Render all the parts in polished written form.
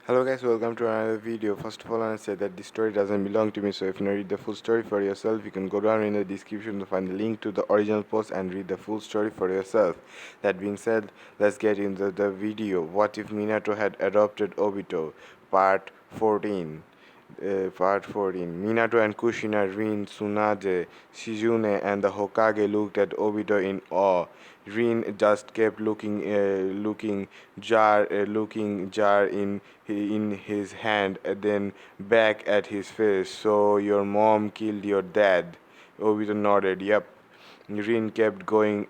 Hello guys, welcome to another video. First of all, I want to say that this story doesn't belong to me, so if you want to read the full story for yourself, you can go down in the description to find the link to the original post and read the full story for yourself. That being said, let's get into the video. What if Minato had adopted Obito? Part 14. Part 14. Minato and Kushina, Rin, Tsunade, Shizune, and the Hokage looked at Obito in awe. Rin just kept looking jar in his hand, and then back at his face. So your mom killed your dad. Obito nodded. Yep. Rin kept going,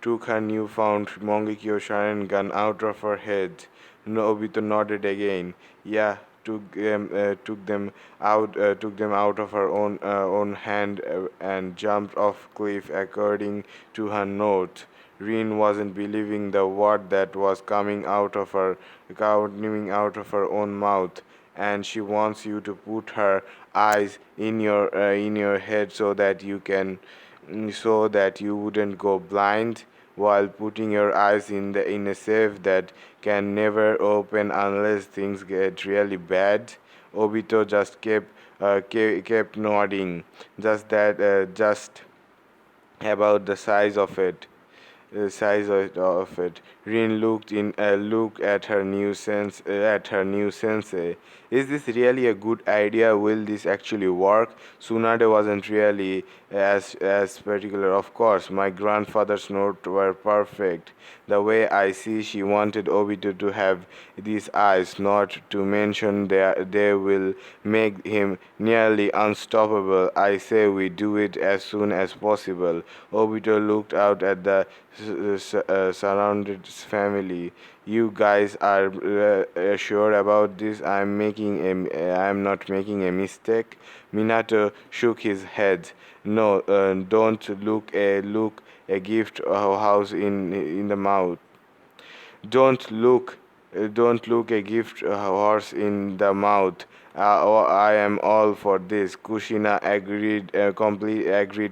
took her newfound Mongekyo Sharingan out of her head. Obito nodded again. Yeah, took them out of her own hand and jumped off cliff according to her note. Rin wasn't believing the word that was coming out of her own mouth, and she wants you to put her eyes in your head so that you wouldn't go blind while putting your eyes in a safe that can never open unless things get really bad. Obito just kept nodding, just about the size of it. Rin looked at her new sensei. Is this really a good idea? Will this actually work? Tsunade wasn't really as particular. Of course, my grandfather's notes were perfect. The way I see, she wanted Obito to have these eyes, not to mention they will make him nearly unstoppable. I say we do it as soon as possible. Obito looked out at the surrounded family. You guys are sure about this? I'm not making a mistake. Minato shook his head. No, don't look a gift house in the mouth. Don't look, don't look a gift horse in the mouth. I am all for this. Kushina agreed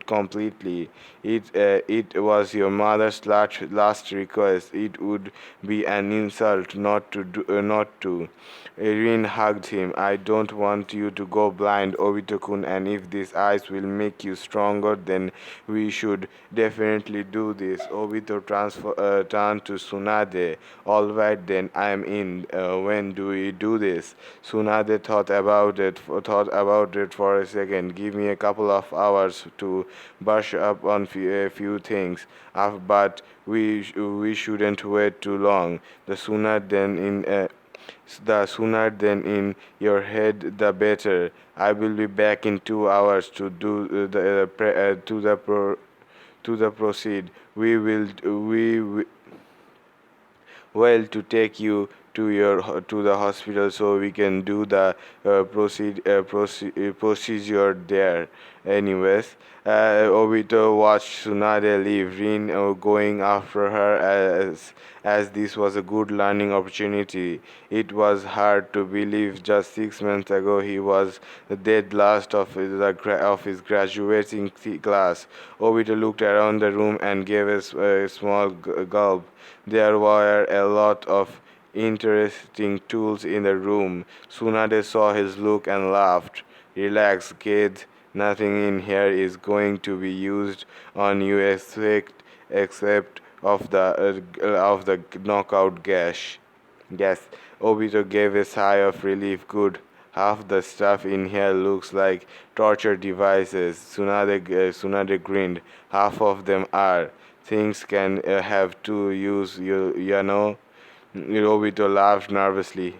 completely. It was your mother's last request. It would be an insult not to. Erin hugged him. I don't want you to go blind, Obito-kun, and if these eyes will make you stronger, then we should definitely do this. Obito turned to Tsunade. All right, then I'm in. When do we do this? Tsunade thought about it for a second. Give me a couple of hours to brush up on a few things. But we shouldn't wait too long. The sooner then in your head, the better. I will be back in 2 hours to do the to the proceed. We well to take you to the hospital so we can do the procedure there. Anyways, Obito watched Tsunade leave, Rin going after her as this was a good learning opportunity. It was hard to believe just 6 months ago he was the dead last of his graduating class. Obito looked around the room and gave a small gulp. There were a lot of interesting tools in the room. Tsunade saw his look and laughed. Relax, kid. Nothing in here is going to be used on you except of the knockout gash. Gas. Obito gave a sigh of relief. Good. Half the stuff in here looks like torture devices. Tsunade grinned. Half of them are. Things can have to use, you know. Obito laughed nervously.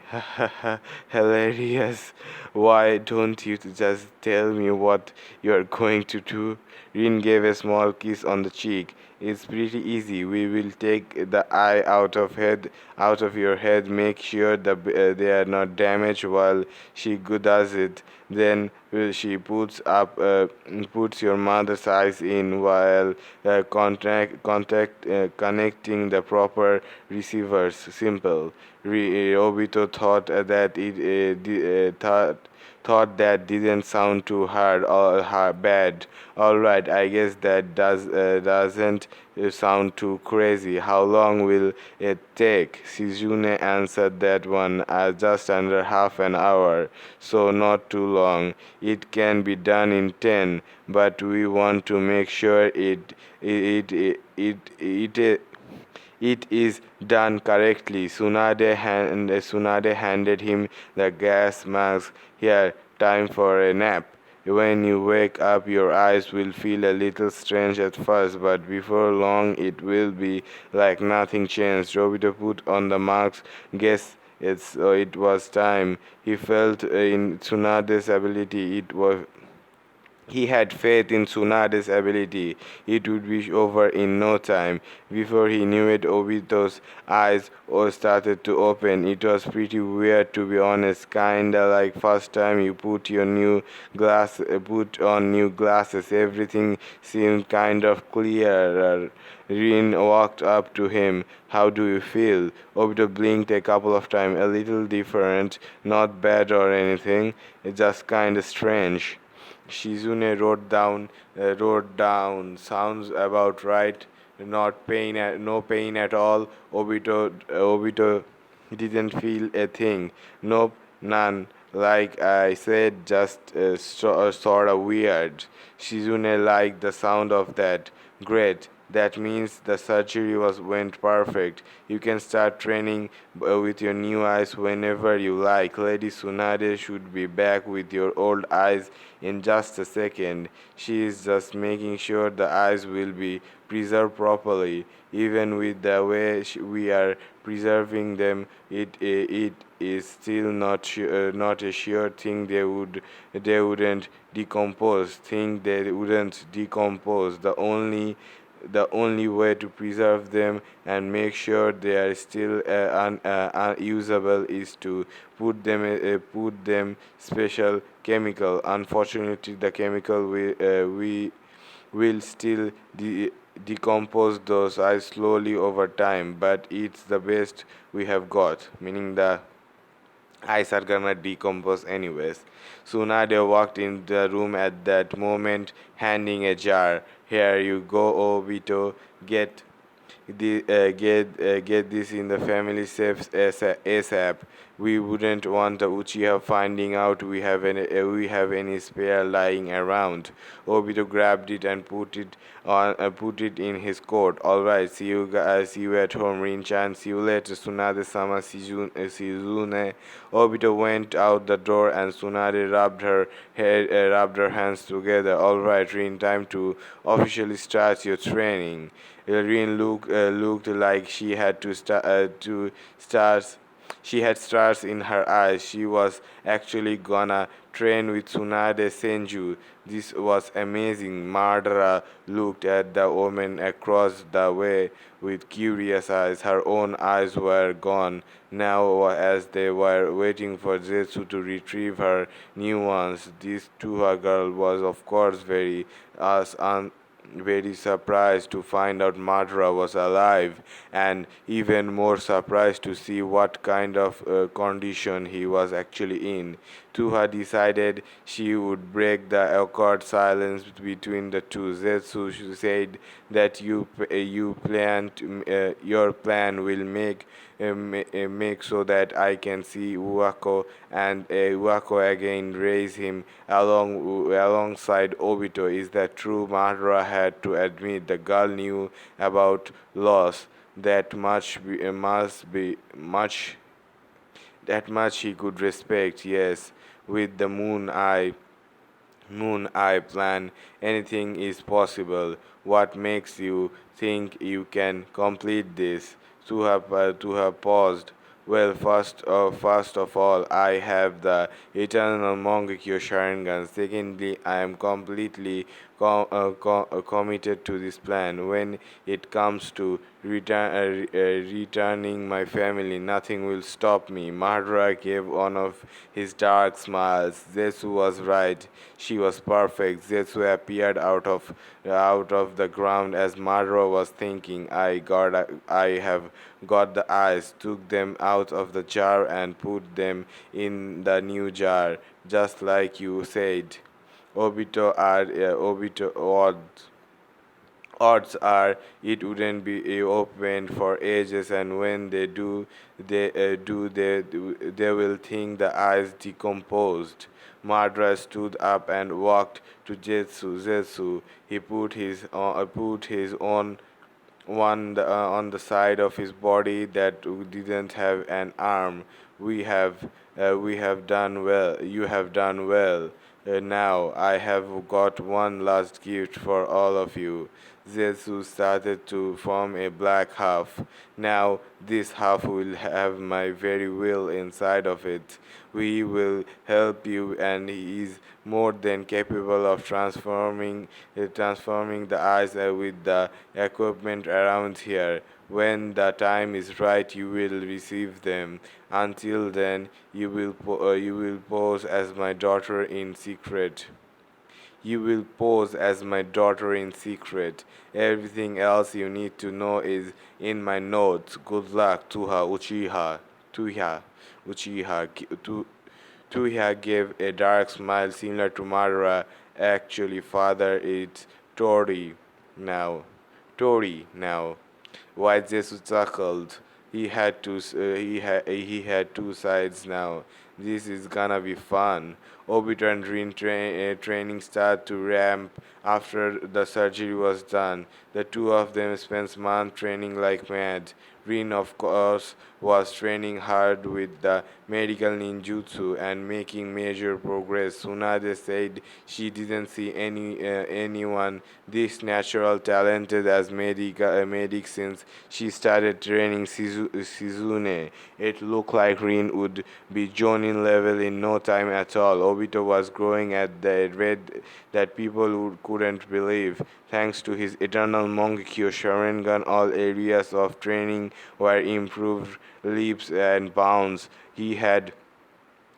Hilarious. Why don't you just tell me what you're going to do? Rin gave a small kiss on the cheek. It's pretty easy. We will take the eye out of your head, make sure they are not damaged while she does it. Then she puts your mother's eyes in while connecting the proper receivers. Simple. Obito thought Thought that didn't sound too bad. Alright, I guess that doesn't sound too crazy. How long will it take? Shizune answered that one just under half an hour, so not too long. It can be done in 10, but we want to make sure it is done correctly. Tsunade handed him the gas mask. Here, time for a nap. When you wake up, your eyes will feel a little strange at first, but before long it will be like nothing changed. Robito put on the mask. Guess it was time. He felt in Tsunade's ability. He had faith in Tsunade's ability. It would be over in no time. Before he knew it, Obito's eyes all started to open. It was pretty weird, to be honest. Kinda like first time you put on new glasses. Everything seemed kind of clearer. Rin walked up to him. How do you feel? Obito blinked a couple of times. A little different. Not bad or anything. It's just kinda strange. Shizune wrote down. Sounds about right. No pain at all. Obito didn't feel a thing. Nope, none. Like I said, just sort of weird. Shizune liked the sound of that. Great. That means the surgery went perfect. You can start training with your new eyes whenever you like. Lady Tsunade should be back with your old eyes in just a second. She is just making sure the eyes will be preserved properly. Even with the way we are preserving them, it is still not a sure thing they wouldn't decompose. Think they wouldn't decompose. The only way to preserve them and make sure they are still usable is to put them special chemical. Unfortunately, the chemical we will still decompose those eyes slowly over time, but it's the best we have got, meaning the eyes are gonna decompose anyways. Tsunade walked in the room at that moment, handing a jar. Here you go, Obito. Get this in the family safe ASAP. We wouldn't want the Uchiha finding out we have any spare lying around. Obito grabbed it and put it in his coat. All right, see you guys. See you at home, Rinchan. See you later, Tsunade-sama. Shizune. Obito went out the door and Tsunade rubbed her hands together. All right, Rin, time to officially start your training. Rin looked like she had stars in her eyes. She was actually gonna train with Tsunade Senju. This was amazing. Madara looked at the woman across the way with curious eyes. Her own eyes were gone now as they were waiting for Zetsu to retrieve her new ones. This to her girl was of course very surprised to find out Madara was alive, and even more surprised to see what kind of condition he was actually in. Tuha decided she would break the awkward silence between the two. Zetsu said that your plan will make so that I can see Uako and Uako again raise him alongside Obito. Is that true? Madara had to admit the girl knew about loss. That much he could respect. Yes, with the moon eye plan, anything is possible. What makes you think you can complete this? To have paused. Well, first of all, I have the eternal Mongekyo Sharingan. Secondly, I am completely committed to this plan. When it comes to returning my family, nothing will stop me. Madara gave one of his dark smiles. Zetsu was right. She was perfect. Zetsu appeared out of the ground as Madara was thinking. I have got the eyes, took them out of the jar and put them in the new jar, just like you said. Obito odds are it wouldn't be opened for ages, and when they do, they will think the ice decomposed. Madra stood up and walked to Zetsu. He put his own on the side of his body that didn't have an arm. We have done well. You have done well. Now I have got one last gift for all of you. Zetsu started to form a black half. Now this half will have my very will inside of it. We will help you, and he is more than capable of transforming the eyes with the equipment around here. When the time is right, you will receive them. Until then, you will pose as my daughter in secret. You will pose as my daughter in secret. Everything else you need to know is in my notes. Good luck, Tuha, Uchiha. Tuha gave a dark smile similar to Madara. Actually, father, it's Tori now. Tori now. White Jesus chuckled. He had two sides now. This is gonna be fun. Obito and training started to ramp after the surgery was done. The two of them spent months training like mad. Rin, of course, was training hard with the medical ninjutsu and making major progress. Tsunade said she didn't see anyone this natural talented as medic since she started training Shizune. It looked like Rin would be Jonin level in no time at all. Obito was growing at the rate that people couldn't believe. Thanks to his eternal Mongekyo Sharingan, all areas of training were improved leaps and bounds. He had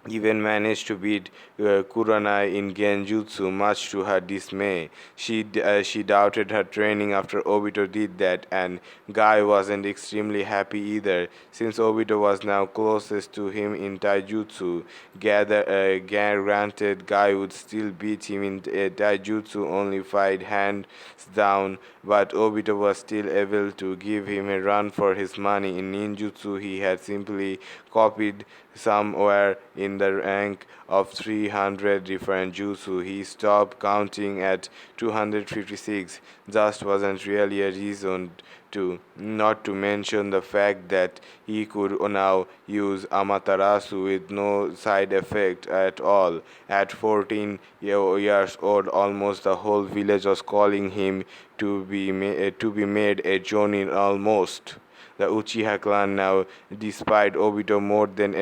even managed to beat Kuranai in Genjutsu, much to her dismay. She doubted her training after Obito did that, and Guy wasn't extremely happy either, since Obito was now closest to him in Taijutsu. Granted, Guy would still beat him in Taijutsu, only fight hands down, but Obito was still able to give him a run for his money. In ninjutsu, he had simply copied somewhere in the rank of 300 different jutsu. He stopped counting at 256. Just wasn't really a reason to, not to mention the fact that he could now use Amaterasu with no side effect at all. At 14 years old, almost the whole village was calling him to be made a Jonin almost. The Uchiha clan now despite Obito more than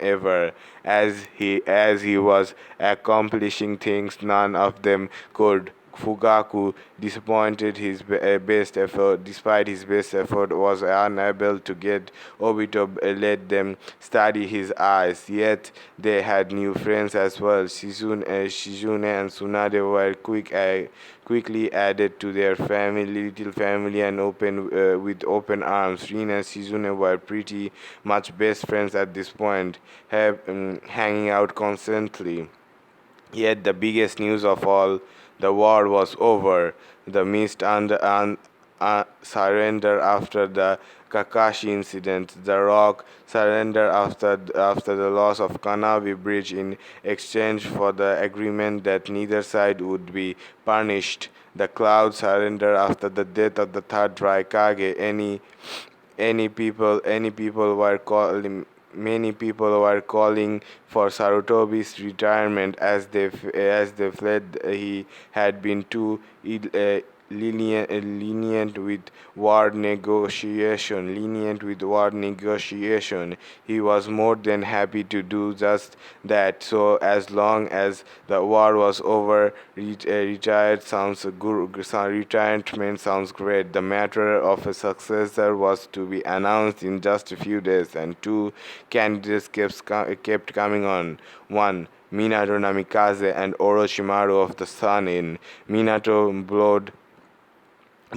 ever, as he was accomplishing things none of them could. Fugaku, despite his best effort, was unable to get Obito let them study his eyes. Yet they had new friends as well. Shizune and Tsunade were quickly added to their little family, and with open arms. Rin and Shizune were pretty much best friends at this point, hanging out constantly. Yet the biggest news of all, the war was over. The mist surrendered after the Kakashi incident. The Rock surrendered after the loss of Kanavi Bridge in exchange for the agreement that neither side would be punished. The Cloud surrendered after the death of the third Raikage. Any people were calling Many people were calling for Sarutobi's retirement as they fled. He had been too lenient with war negotiation. He was more than happy to do just that. So as long as the war was over, retirement sounds great. The matter of a successor was to be announced in just a few days, and two candidates kept coming on. One, Minato Namikaze and Orochimaru of the Sun. In Minato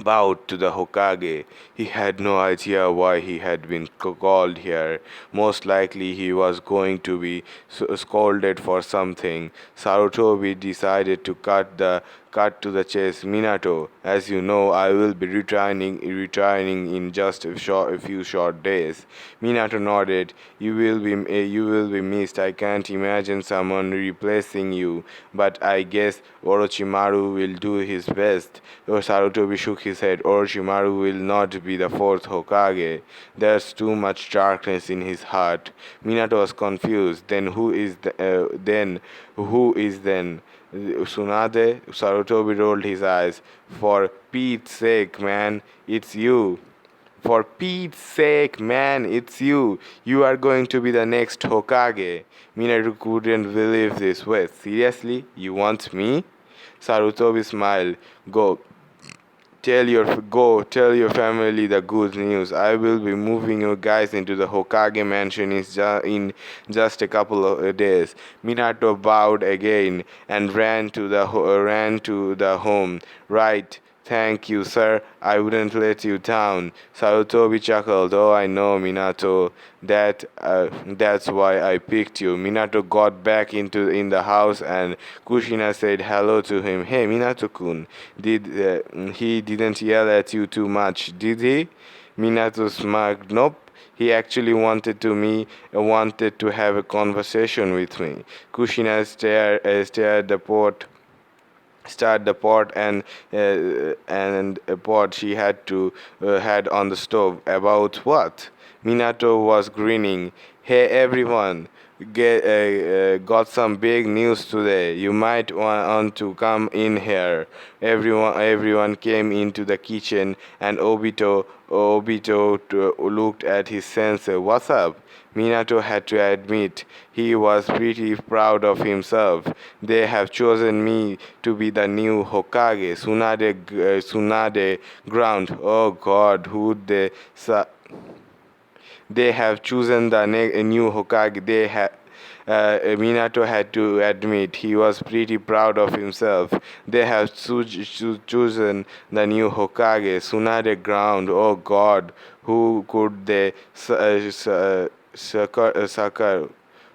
bowed to the Hokage. He had no idea why he had been called here. Most likely he was going to be scolded for something. Sarutobi decided to cut to the chase. Minato, as you know, I will be retiring in just a few short days. Minato nodded. You will be missed. I can't imagine someone replacing you, but I guess Orochimaru will do his best. Sarutobi shook his head. Orochimaru will not be the fourth Hokage. There's too much darkness in his heart. Minato was confused. Then who is then? Tsunade? Sarutobi rolled his eyes. For Pete's sake, man, it's you. For Pete's sake, man, it's you. You are going to be the next Hokage. Minato couldn't believe this. Wait, seriously? You want me? Sarutobi smiled. Go tell your family the good news. I will be moving you guys into the Hokage mansion in just a couple of days. Minato bowed again and ran to the home. Right. Thank you, sir. I wouldn't let you down. Sarutobi chuckled. Oh, I know, Minato. That's why I picked you. Minato got back in the house, and Kushina said hello to him. Hey, Minato-kun, he didn't yell at you too much, did he? Minato smirked. Nope. He actually wanted to have a conversation with me. Kushina started the pot and a pot she had on the stove. About what? Minato was grinning. Hey everyone, got some big news today. You might want to come in here. Everyone came into the kitchen, and Obito looked at his sensei. What's up? Minato had to admit he was pretty proud of himself. They have chosen me to be the new Hokage. Tsunade ground. Oh God, they have chosen the new Hokage. Minato had to admit he was pretty proud of himself. They have chosen the new Hokage. Tsunade ground. Oh God, who could they sucker?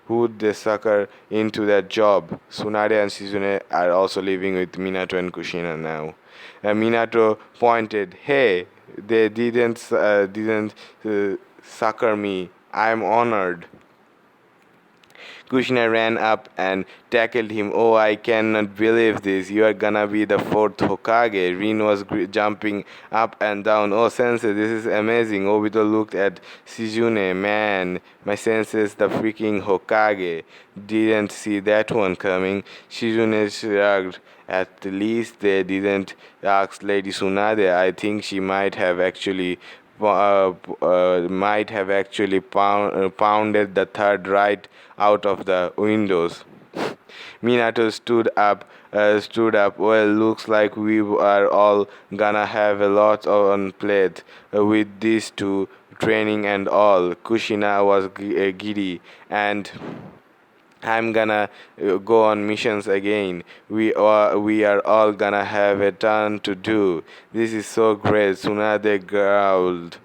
Who would they sucker into that job? Tsunade and Shizune are also living with Minato and Kushina now. Minato pointed, hey, they didn't sucker me. I'm honored. Kushina ran up and tackled him. Oh, I cannot believe this. You are gonna be the fourth Hokage. Rin was jumping up and down. Oh, sensei, this is amazing. Obito looked at Shizune. Man, my sensei is the freaking Hokage. Didn't see that one coming. Shizune shrugged. At least they didn't ask Lady Tsunade. I think she might have actually pounded the third right out of the windows. Minato stood up. Well, looks like we are all gonna have a lot on plate with these two, training and all. Kushina was giddy, and I'm gonna go on missions again. We are all gonna have a ton to do. This is so great. Tsunade growled.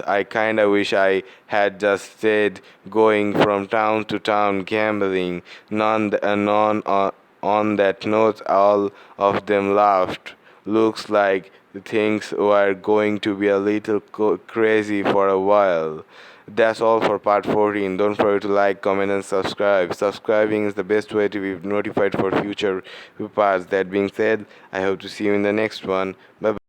I kinda wish I had just stayed going from town to town gambling. On that note, all of them laughed. Looks like things were going to be a little crazy for a while. That's all for part 14. Don't forget to like, comment, and subscribe. Subscribing is the best way to be notified for future parts. That being said, I hope to see you in the next one. Bye bye.